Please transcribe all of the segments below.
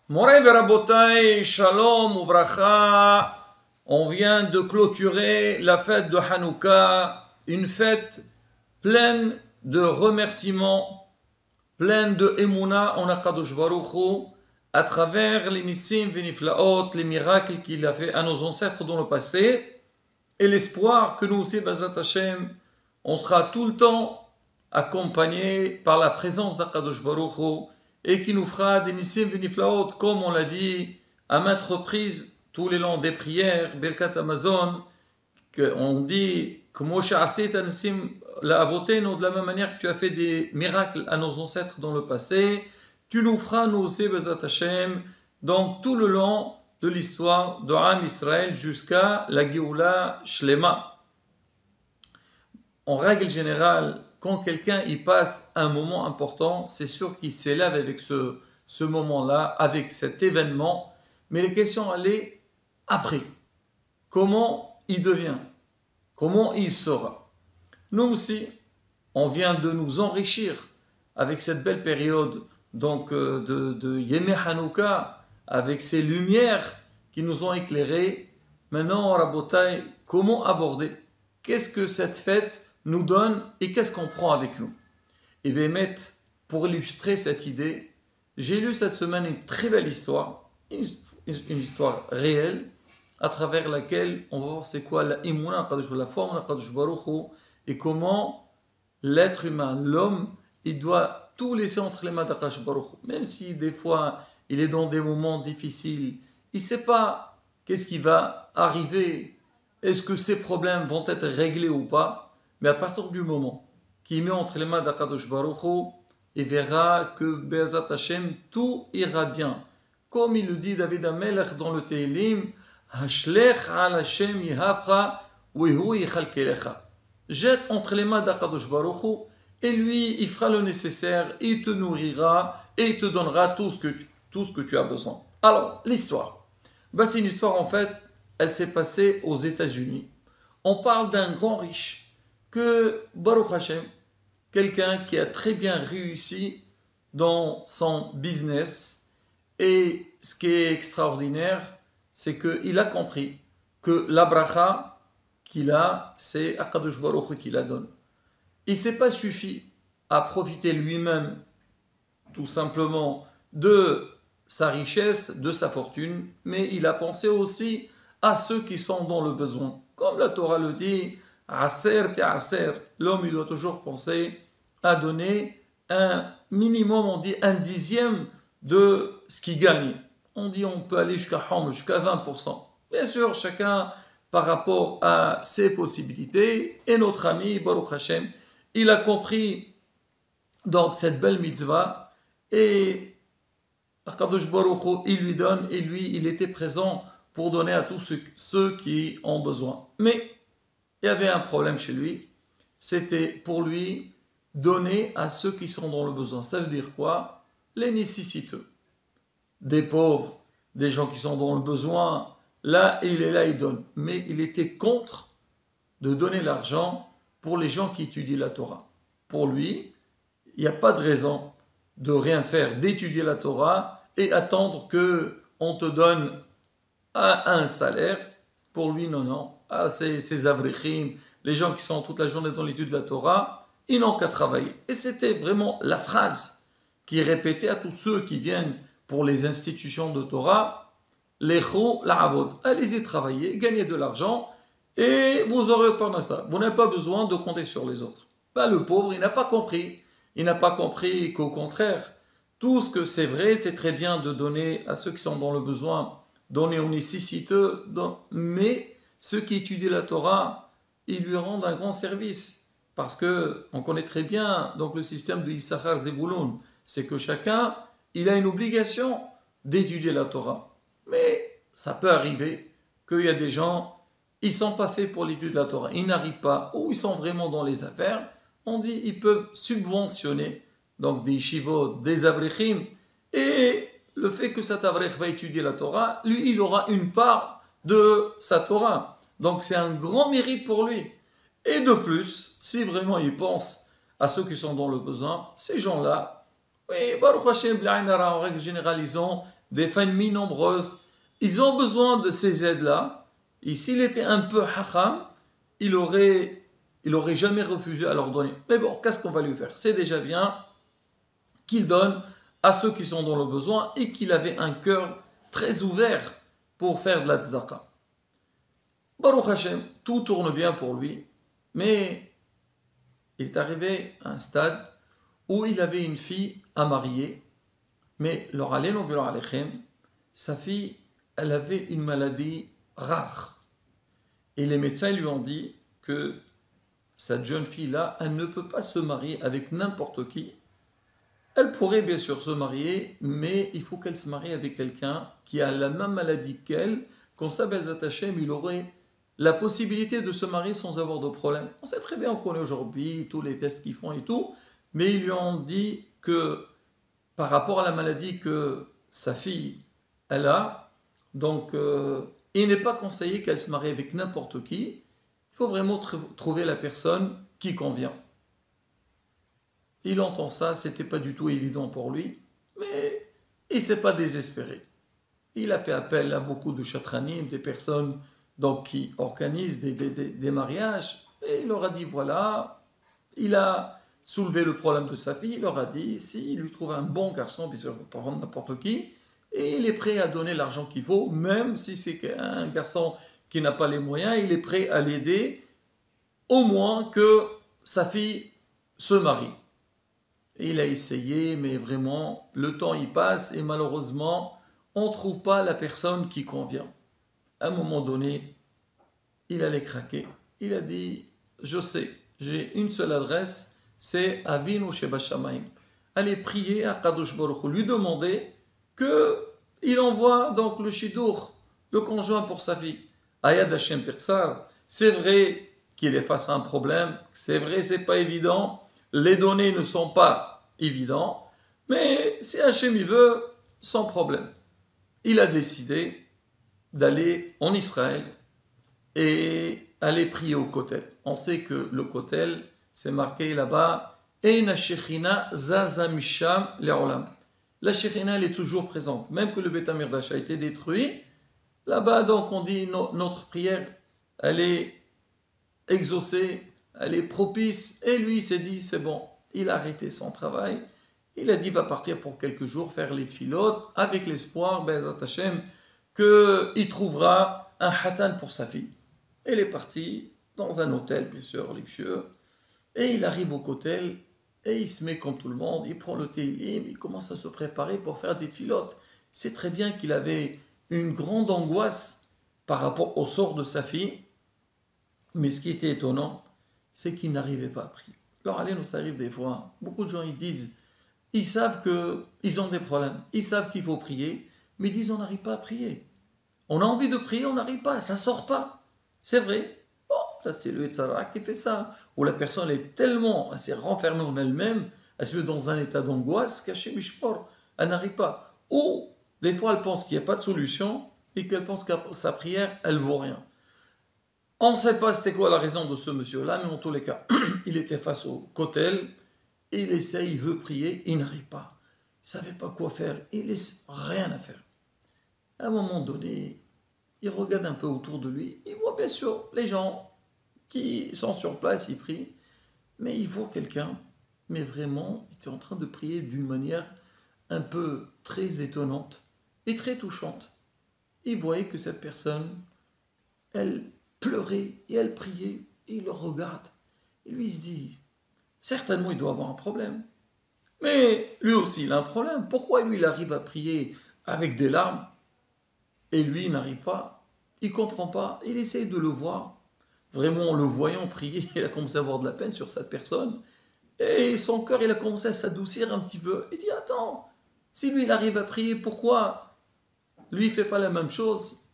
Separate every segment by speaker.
Speaker 1: Moray Verabotai, Shalom, Uvracha. On vient de clôturer la fête de Hanouka, une fête pleine de remerciements, pleine de Emouna en Akadosh Baruch Hu, à travers les Nissim Viniflaot, les miracles qu'il a fait à nos ancêtres dans le passé, et l'espoir que nous aussi, Bazat Hashem, on sera tout le temps accompagné par la présence d'Akadosh Baruch Hu, et qui nous fera des Nissim Viniflaot, comme on l'a dit à maintes reprises, tous les longs des prières, Birkat Amazon, qu'on dit que Moshe Asit Nissim l'a voté, de la même manière que tu as fait des miracles à nos ancêtres dans le passé, tu nous feras nous aussi, Bezat Hashem, donc tout le long de l'histoire de Am Israël jusqu'à la Géoula Shlema. En règle générale, quand quelqu'un y passe un moment important, c'est sûr qu'il s'élève avec ce moment-là, avec cet événement, mais les questions allaient après. Comment il devient? Comment il sera? Nous aussi, on vient de nous enrichir avec cette belle période donc de Yemé Hanouka, avec ces lumières qui nous ont éclairés. Maintenant, Rabotai, comment aborder? Qu'est-ce que cette fête nous donne et qu'est-ce qu'on prend avec nous? Et bien, pour illustrer cette idée, j'ai lu cette semaine une très belle histoire, une histoire réelle, à travers laquelle on va voir c'est quoi la imuna, la foi en Akadosh Baruch Hu, et comment l'être humain, l'homme, il doit tout laisser entre les mains d'Akadosh Baruch Hu. Même si des fois il est dans des moments difficiles, il ne sait pas qu'est-ce qui va arriver, est-ce que ses problèmes vont être réglés ou pas, mais à partir du moment qu'il met entre les mains d'Akadosh Baruch Hu, il verra que Be'ezat Hashem, tout ira bien. Comme il le dit David Amelech dans le Tehillim, Hashlech al Hashem yihavcha wehu yichalkelecha. Jette entre les mains d'Akadosh Baruch Hu, et lui, il fera le nécessaire, il te nourrira, et il te donnera tout ce que tu as besoin. Alors, l'histoire. C'est une histoire, en fait, elle s'est passée aux États-Unis. On parle d'un grand riche, que Baruch Hashem, quelqu'un qui a très bien réussi dans son business, et ce qui est extraordinaire, c'est qu'il a compris que la bracha qu'il a, c'est Akadosh Baruch Hu qui la donne. Il ne s'est pas suffi à profiter lui-même, tout simplement, de sa richesse, de sa fortune, mais il a pensé aussi à ceux qui sont dans le besoin. Comme la Torah le dit, Aser te aser, l'homme il doit toujours penser à donner un minimum, on dit un dixième de ce qu'il gagne. On dit on peut aller jusqu'à 20%. Bien sûr, chacun par rapport à ses possibilités. Et notre ami Baruch Hashem, il a compris donc cette belle mitzvah et Akadosh Baruch Hu, il lui donne et lui, il était présent pour donner à tous ceux qui ont besoin. Mais il y avait un problème chez lui, c'était pour lui donner à ceux qui sont dans le besoin. Ça veut dire quoi? Les nécessiteux. Des pauvres, des gens qui sont dans le besoin, là, il est là, il donne. Mais il était contre de donner l'argent pour les gens qui étudient la Torah. Pour lui, il n'y a pas de raison de rien faire, d'étudier la Torah et attendre que on te donne un salaire. Pour lui, non, non. Ces avrichim, les gens qui sont toute la journée dans l'étude de la Torah, ils n'ont qu'à travailler. Et c'était vraiment la phrase qui répétait à tous ceux qui viennent pour les institutions de Torah, Lecho la'avod. Allez-y travailler, gagnez de l'argent, et vous aurez parnassa. Vous n'avez pas besoin de compter sur les autres. Le pauvre, il n'a pas compris. Il n'a pas compris qu'au contraire, tout ce que c'est vrai, c'est très bien de donner à ceux qui sont dans le besoin, donner aux nécessiteux, mais ceux qui étudient la Torah, ils lui rendent un grand service. Parce que on connaît très bien donc, le système de Issachar Zebulun, c'est que chacun, il a une obligation d'étudier la Torah. Mais ça peut arriver qu'il y a des gens, ils ne sont pas faits pour l'étude de la Torah, ils n'arrivent pas, ou ils sont vraiment dans les affaires. On dit ils peuvent subventionner donc des shivot, des avrichim, et le fait que cet avrich va étudier la Torah, lui, il aura une part de sa Torah. Donc c'est un grand mérite pour lui. Et de plus, si vraiment il pense à ceux qui sont dans le besoin, ces gens-là, Oui, Baruch Hashem, en règle générale, ils ont des familles nombreuses. Ils ont besoin de ces aides-là. Et s'il était un peu hacham, il aurait, il aurait jamais refusé à leur donner. Mais bon, qu'est-ce qu'on va lui faire? C'est déjà bien qu'il donne à ceux qui sont dans le besoin et qu'il avait un cœur très ouvert pour faire de la tzedaka. Baruch Hashem, tout tourne bien pour lui, mais il est arrivé à un stade où il avait une fille à marier, mais sa fille, elle avait une maladie rare. Et les médecins lui ont dit que cette jeune fille-là, elle ne peut pas se marier avec n'importe qui. Elle pourrait bien sûr se marier, mais il faut qu'elle se marie avec quelqu'un qui a la même maladie qu'elle. Comme ça, Bezat Hashem, il aurait la possibilité de se marier sans avoir de problème. On sait très bien, on connaît aujourd'hui tous les tests qu'ils font et tout, mais ils lui ont dit que par rapport à la maladie que sa fille, elle a, donc il n'est pas conseillé qu'elle se marie avec n'importe qui. Il faut vraiment trouver la personne qui convient. Il entend ça, c'était pas du tout évident pour lui, mais il s'est pas désespéré. Il a fait appel à beaucoup de chatranim, des personnes donc, qui organisent des mariages, et il leur a dit voilà, il a soulevé le problème de sa fille, il leur a dit s'il lui trouve un bon garçon, bien sûr, pas prendre n'importe qui, et il est prêt à donner l'argent qu'il faut, même si c'est un garçon qui n'a pas les moyens, il est prêt à l'aider, au moins que sa fille se marie. Et il a essayé, mais vraiment, le temps y passe et malheureusement, on ne trouve pas la personne qui convient. À un moment donné, il allait craquer. Il a dit, je sais, j'ai une seule adresse, c'est Avinu Sheba Shamayim. Allez prier à Kadosh Baruch Hu, lui demander qu'il envoie donc le shidur, le conjoint pour sa fille. Ayad Hashem Tirsar, c'est vrai qu'il est face à un problème, c'est vrai, c'est pas évident, les données ne sont pas évidentes, mais si Hashem il veut, sans problème. Il a décidé d'aller en Israël et aller prier au Kotel. On sait que le Kotel, c'est marqué là-bas, Eina Shechina Zazamisham Leolam. La Shechina, elle est toujours présente. Même que le Beth Amikdash a été détruit, là-bas, donc, on dit notre prière, elle est exaucée, elle est propice. Et lui, il s'est dit, c'est bon, il a arrêté son travail. Il a dit, il va partir pour quelques jours, faire les tfilotes, avec l'espoir, Be'ezat Hashem, qu'il trouvera un hatan pour sa fille. Et il est parti dans un hôtel, bien sûr, luxueux. Et il arrive au hôtel, et il se met comme tout le monde, il prend le télim, il commence à se préparer pour faire des tfilotes. C'est très bien qu'il avait une grande angoisse par rapport au sort de sa fille, mais ce qui était étonnant, c'est qu'il n'arrivait pas à prier. Alors, allez, nous arrive des fois, beaucoup de gens ils disent, ils savent qu'ils ont des problèmes, ils savent qu'il faut prier, mais ils disent on n'arrive pas à prier. On a envie de prier, on n'arrive pas, ça ne sort pas. C'est vrai. Bon, peut-être c'est le Yetzara qui fait ça. Ou la personne elle est tellement, elle s'est renfermée en elle-même, elle se met dans un état d'angoisse qu'Hachem Mishpor, elle n'arrive pas. Ou des fois elle pense qu'il n'y a pas de solution et qu'elle pense que sa prière, elle ne vaut rien. On ne sait pas c'était quoi la raison de ce monsieur-là, mais en tous les cas, il était face au kotel, il essaie, il veut prier, il n'arrive pas. Il ne savait pas quoi faire, il laisse rien à faire. À un moment donné, il regarde un peu autour de lui, il voit bien sûr les gens qui sont sur place, ils prient, mais il voit quelqu'un, mais vraiment, il était en train de prier d'une manière un peu très étonnante et très touchante. Il voyait que cette personne, elle pleurait et elle priait, et il le regarde. Et lui, il se dit, certainement, il doit avoir un problème. Mais lui aussi, il a un problème. Pourquoi lui, il arrive à prier avec des larmes et lui, il n'arrive pas? Il ne comprend pas. Il essaye de le voir. Vraiment, en le voyant prier, il a commencé à avoir de la peine sur cette personne. Et son cœur, il a commencé à s'adoucir un petit peu. Il dit, attends, si lui, il arrive à prier, pourquoi lui, il ne fait pas la même chose?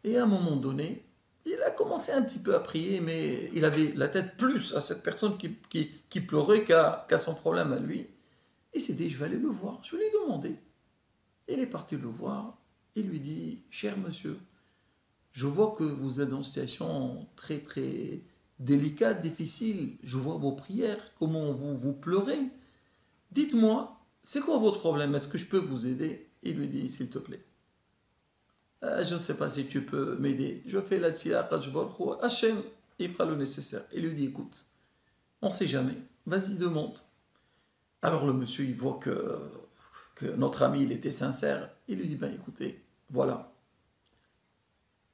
Speaker 1: Et à un moment donné, il a commencé un petit peu à prier, mais il avait la tête plus à cette personne qui pleurait qu'à son problème à lui. Il s'est dit, je vais aller le voir, je vais lui demander. Il est parti le voir, il lui dit, cher monsieur, je vois que vous êtes dans une situation très très délicate, difficile, je vois vos prières, comment vous pleurez. Dites-moi, c'est quoi votre problème? Est-ce que je peux vous aider? Il lui dit, s'il te plaît. Je ne sais pas si tu peux m'aider. Je fais la tfila, Qadj Baruch Hu, Hachem, il fera le nécessaire. Il lui dit, écoute, on ne sait jamais, vas-y, demande. Alors le monsieur, il voit que notre ami, il était sincère. Il lui dit, ben écoutez, voilà.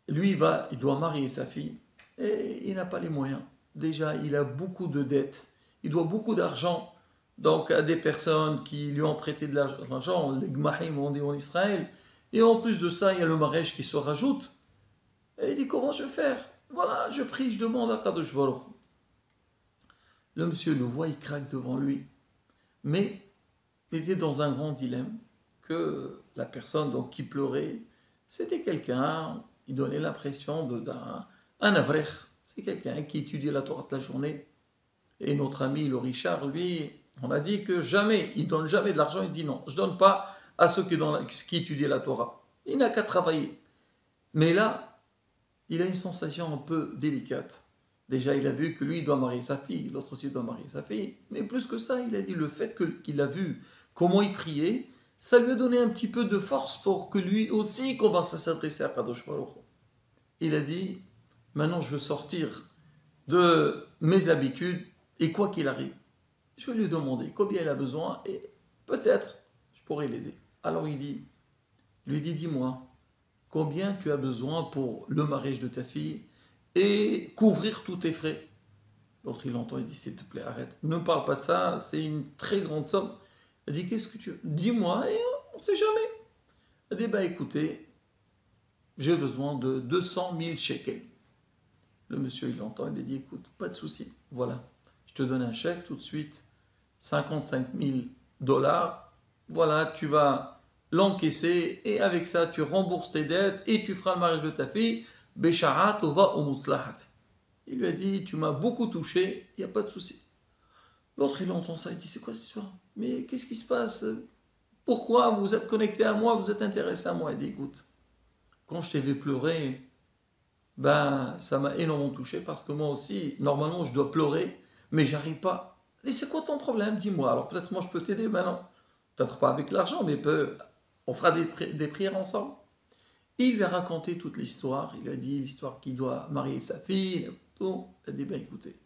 Speaker 1: Lui, il doit marier sa fille et il n'a pas les moyens. Déjà, il a beaucoup de dettes. Il doit beaucoup d'argent donc à des personnes qui lui ont prêté de l'argent, les gmahim on dit en Israël. Et en plus de ça, il y a le mariage qui se rajoute. Et il dit, comment je vais faire? Voilà, je prie, je demande à Kadosh Baruch. Le monsieur le voit, il craque devant lui. Mais il était dans un grand dilemme que la personne donc, qui pleurait, c'était quelqu'un, il donnait l'impression d'un avrech. C'est quelqu'un qui étudie la Torah toute la journée. Et notre ami, le Richard, lui, on a dit que jamais, il donne jamais de l'argent, il dit non, je donne pas à ceux qui étudient la Torah. Il n'a qu'à travailler. Mais là, il a une sensation un peu délicate. Déjà, il a vu que lui, il doit marier sa fille, l'autre aussi doit marier sa fille. Mais plus que ça, il a dit le fait qu'il a vu comment il priait, ça lui a donné un petit peu de force pour que lui aussi commence à s'adresser à Kadosh Baruch Hu. Il a dit, maintenant je veux sortir de mes habitudes et quoi qu'il arrive, je vais lui demander combien il a besoin et peut-être je pourrais l'aider. Alors lui dit, dis-moi, combien tu as besoin pour le mariage de ta fille et couvrir tous tes frais. L'autre, il l'entend, il dit, s'il te plaît, arrête. Ne me parle pas de ça, c'est une très grande somme. Il dit, qu'est-ce que tu veux? Dis-moi, et on ne sait jamais. Il dit, bah écoutez, j'ai besoin de 200 000 shekels. Le monsieur, il l'entend, il lui dit, écoute, pas de souci, voilà, je te donne un chèque tout de suite, 55 000 dollars, voilà, tu vas l'encaisser, et avec ça, tu rembourses tes dettes, et tu feras le mariage de ta fille, Bécharat, Tova ou Muslahat. Il lui a dit, tu m'as beaucoup touché, il n'y a pas de souci. L'autre, il entend ça, il dit, c'est quoi cette histoire? Mais qu'est-ce qui se passe? Pourquoi vous êtes connecté à moi, vous êtes intéressé à moi? Il dit, écoute, quand je t'ai vu pleurer, ben, ça m'a énormément touché parce que moi aussi, normalement, je dois pleurer, mais j'arrive pas. Et c'est quoi ton problème? Dis-moi. Alors peut-être moi, je peux t'aider maintenant. Peut-être pas avec l'argent, mais on fera des prières ensemble. Il lui a raconté toute l'histoire. Il a dit l'histoire qu'il doit marier sa fille. Tout. Il a dit, ben écoutez,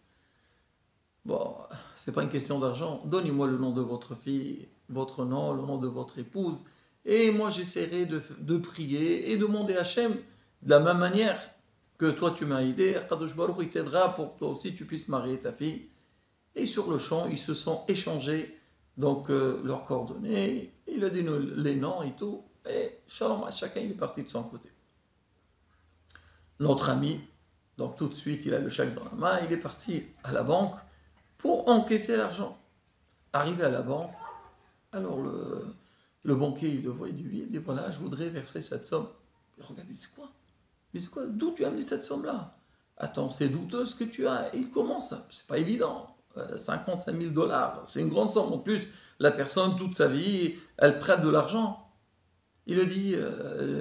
Speaker 1: bon, c'est pas une question d'argent. Donnez-moi le nom de votre fille, votre nom, le nom de votre épouse. Et moi, j'essaierai de prier et de demander à Hachem de la même manière que toi tu m'as aidé. Kadosh Baruch il t'aidera pour que toi aussi tu puisses marier ta fille. Et sur le champ, ils se sont échangés donc leurs coordonnées. Il a dit les noms et tout. Et shalom, chacun il est parti de son côté. Notre ami, donc tout de suite, il a le chèque dans la main. Il est parti à la banque pour encaisser l'argent. Arrivé à la banque, alors le banquier, il le voit, il dit voilà, je voudrais verser cette somme. Il regarde, il dit c'est quoi? Mais c'est quoi? D'où tu as amené cette somme-là? Attends, c'est douteux ce que tu as. Et il commence, c'est pas évident. 55 000 dollars, c'est une grande somme. En plus, la personne, toute sa vie, elle prête de l'argent. Il lui dit,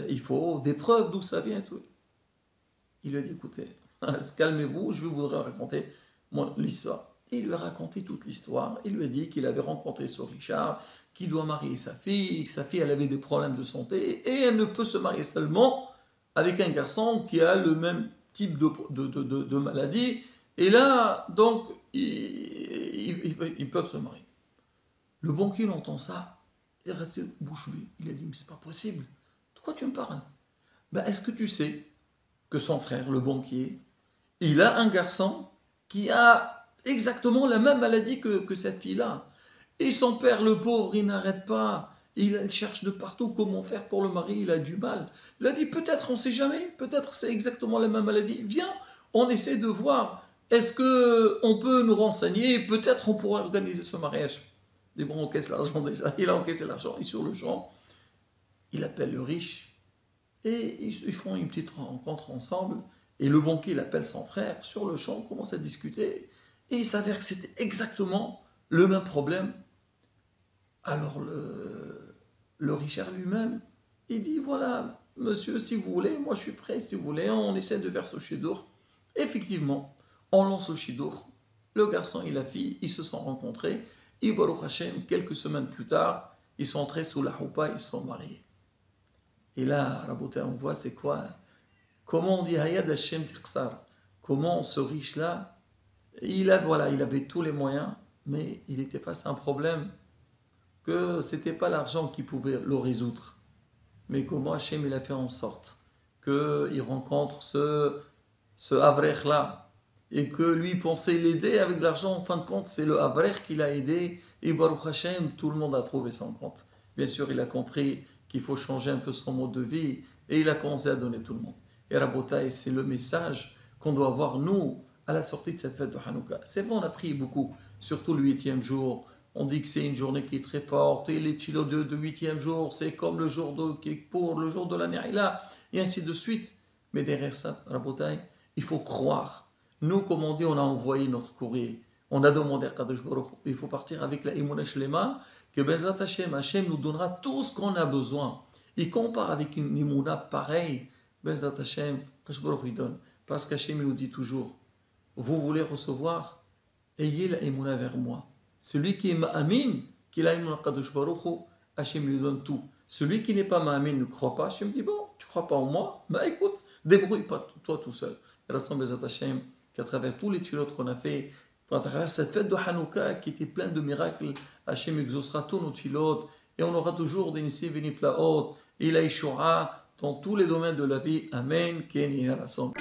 Speaker 1: il faut des preuves d'où ça vient. Tout. Il lui a dit, écoutez, calmez-vous, je vais vous raconter l'histoire. Il lui a raconté toute l'histoire. Il lui a dit qu'il avait rencontré ce Richard, qui doit marier sa fille, que sa fille elle avait des problèmes de santé, et elle ne peut se marier seulement avec un garçon qui a le même type de maladie. Et là, donc, ils peuvent se marier. Le banquier, il entend ça, il est resté bouche bée. Il a dit, mais c'est pas possible. De quoi tu me parles? Ben, est-ce que tu sais que son frère, le banquier, il a un garçon qui a exactement la même maladie que cette fille-là. Et son père, le pauvre, il n'arrête pas. Il cherche de partout comment faire pour le marier, il a du mal. Il a dit, peut-être, on ne sait jamais, peut-être c'est exactement la même maladie. Viens, on essaie de voir, est-ce qu'on peut nous renseigner, peut-être on pourrait organiser ce mariage. Il dit, bon, on encaisse l'argent déjà. Il a encaissé l'argent, et sur le champ, il appelle le riche, et ils font une petite rencontre ensemble, et le banquier, il appelle son frère, sur le champ, on commence à discuter, et il s'avère que c'était exactement le même problème. Alors le Richard lui-même, il dit, voilà, monsieur, si vous voulez, moi je suis prêt, si vous voulez, on essaie de faire ce chidour. Effectivement, on lance le chidour, le garçon et la fille, ils se sont rencontrés, Et Baruch Hashem, quelques semaines plus tard, ils sont entrés sous la choupa, ils sont mariés. Et là, Rabotai, on voit c'est quoi? Comment on dit Hayad Hashem Tiqsar? Comment ce riche-là, il avait tous les moyens, mais il était face à un problème que c'était pas l'argent qui pouvait le résoudre. Mais comment Hashem il a fait en sorte qu'il rencontre ce Avrech-là et que lui pensait l'aider avec l'argent, en fin de compte, c'est le Avrech qui l'a aidé et Baruch Hashem, tout le monde a trouvé son compte. Bien sûr, il a compris qu'il faut changer un peu son mode de vie et il a commencé à donner tout le monde. Et Rabotai, c'est le message qu'on doit avoir, nous, à la sortie de cette fête de Hanouka. C'est vrai, on a prié beaucoup, surtout le 8e jour. On dit que c'est une journée qui est très forte, et les tilos de 8e jour, c'est comme le jour de Kippour, le jour de la Nihila, et ainsi de suite. Mais derrière ça, Rabotai, il faut croire. Nous, comme on dit, on a envoyé notre courrier. On a demandé à Kadosh Baruch, il faut partir avec la Imuna Shlema, que Bezat Hashem, Hashem nous donnera tout ce qu'on a besoin. Il compare avec une Imuna pareille, Bezat Hashem, Kadosh Baruch il donne. Parce qu'Hashem nous dit toujours, vous voulez recevoir, ayez la Imuna vers moi. Celui qui est ma'amin, qui a Imuna Kadosh Baruch Hu, Hachem lui donne tout. Celui qui n'est pas ma'amin, ne croit pas, Hachem dit, bon, tu ne crois pas en moi, bah écoute, débrouille-toi toi tout seul. Et la Bezat Hachem, qu'à travers tous les tuilotes qu'on a fait, à travers cette fête de Hanouka qui était pleine de miracles, Hachem exaucera tous nos tuilotes, et on aura toujours des nissi v'niflaot, et la Yeshua dans tous les domaines de la vie. Amen. Ken Yeharason.